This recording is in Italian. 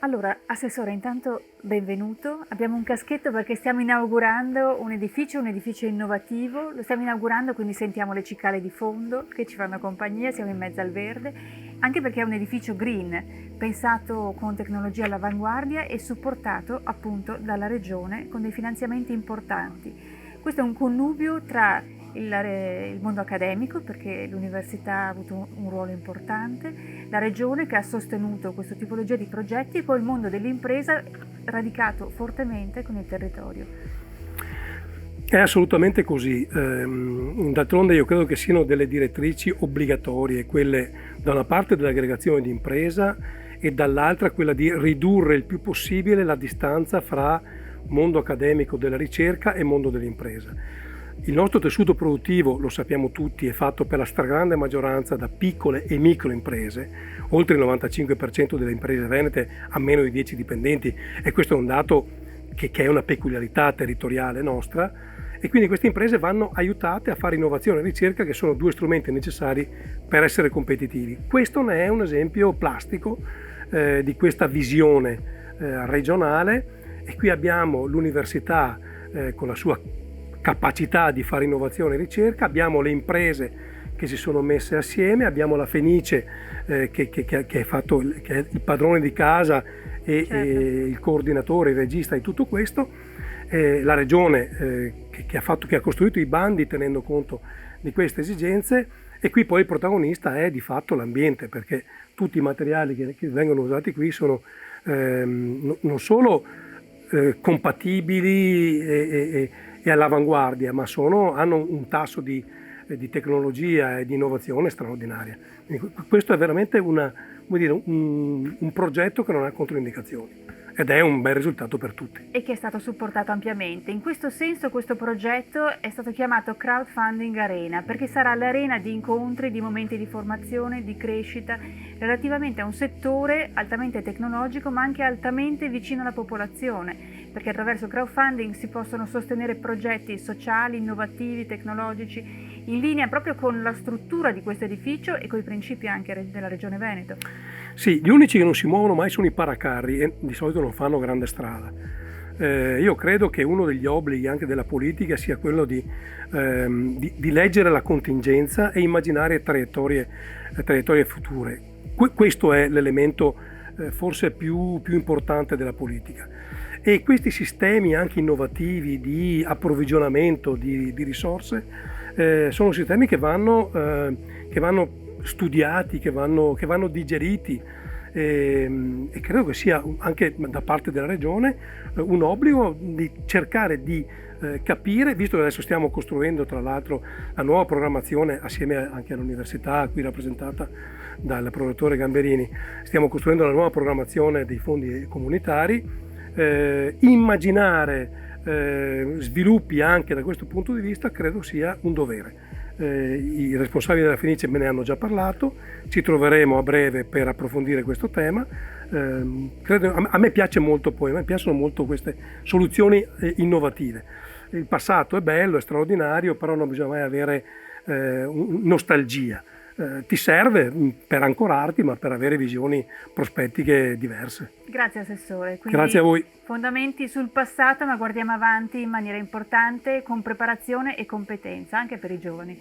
Allora, Assessore, intanto benvenuto. Abbiamo un caschetto perché stiamo inaugurando un edificio innovativo, lo stiamo inaugurando, quindi sentiamo le cicale di fondo che ci fanno compagnia, siamo in mezzo al verde, anche perché è un edificio green, pensato con tecnologia all'avanguardia e supportato appunto dalla Regione con dei finanziamenti importanti. Questo è un connubio tra il mondo accademico, perché l'università ha avuto un ruolo importante, la Regione che ha sostenuto questa tipologia di progetti e poi il mondo dell'impresa radicato fortemente con il territorio. È assolutamente così. D'altronde io credo che siano delle direttrici obbligatorie, quelle da una parte dell'aggregazione di impresa e dall'altra quella di ridurre il più possibile la distanza fra mondo accademico della ricerca e mondo dell'impresa. Il nostro tessuto produttivo, lo sappiamo tutti, è fatto per la stragrande maggioranza da piccole e micro imprese. Oltre il 95% delle imprese venete ha meno di 10 dipendenti, e questo è un dato che è una peculiarità territoriale nostra, e quindi queste imprese vanno aiutate a fare innovazione e ricerca, che sono due strumenti necessari per essere competitivi. Questo ne è un esempio plastico di questa visione regionale, e qui abbiamo l'università con la sua capacità di fare innovazione e ricerca, abbiamo le imprese che si sono messe assieme, abbiamo la Fenice che è il padrone di casa Certo. e il coordinatore, il regista di tutto questo, la Regione che ha costruito i bandi tenendo conto di queste esigenze, e qui poi il protagonista è di fatto l'ambiente, perché tutti i materiali che vengono usati qui sono non solo compatibili e all'avanguardia, ma hanno un tasso di tecnologia e di innovazione straordinaria. Quindi questo è veramente un progetto che non ha controindicazioni, ed è un bel risultato per tutti. E che è stato supportato ampiamente. In questo senso questo progetto è stato chiamato Crowdfunding Arena, perché sarà l'arena di incontri, di momenti di formazione, di crescita, relativamente a un settore altamente tecnologico ma anche altamente vicino alla popolazione, perché attraverso il crowdfunding si possono sostenere progetti sociali, innovativi, tecnologici, in linea proprio con la struttura di questo edificio e con i principi anche della Regione Veneto. Sì, gli unici che non si muovono mai sono i paracarri, e di solito non fanno grande strada. Io credo che uno degli obblighi anche della politica sia quello di leggere la contingenza e immaginare traiettorie future. Questo è l'elemento forse più importante della politica. E questi sistemi anche innovativi di approvvigionamento di risorse sono sistemi che vanno studiati, che vanno digeriti, e credo che sia anche da parte della Regione un obbligo di cercare di capire, visto che adesso stiamo costruendo tra l'altro la nuova programmazione assieme anche all'università qui rappresentata dal prorettore Gamberini, stiamo costruendo la nuova programmazione dei fondi comunitari. Immaginare sviluppi anche da questo punto di vista credo sia un dovere. I responsabili della Fenice me ne hanno già parlato, ci troveremo a breve per approfondire questo tema. A me piacciono molto queste soluzioni innovative. Il passato è bello, è straordinario, però non bisogna mai avere nostalgia. Ti serve per ancorarti, ma per avere visioni prospettiche diverse. Grazie Assessore. Quindi, grazie a voi. Fondamenti sul passato, ma guardiamo avanti in maniera importante, con preparazione e competenza, anche per i giovani.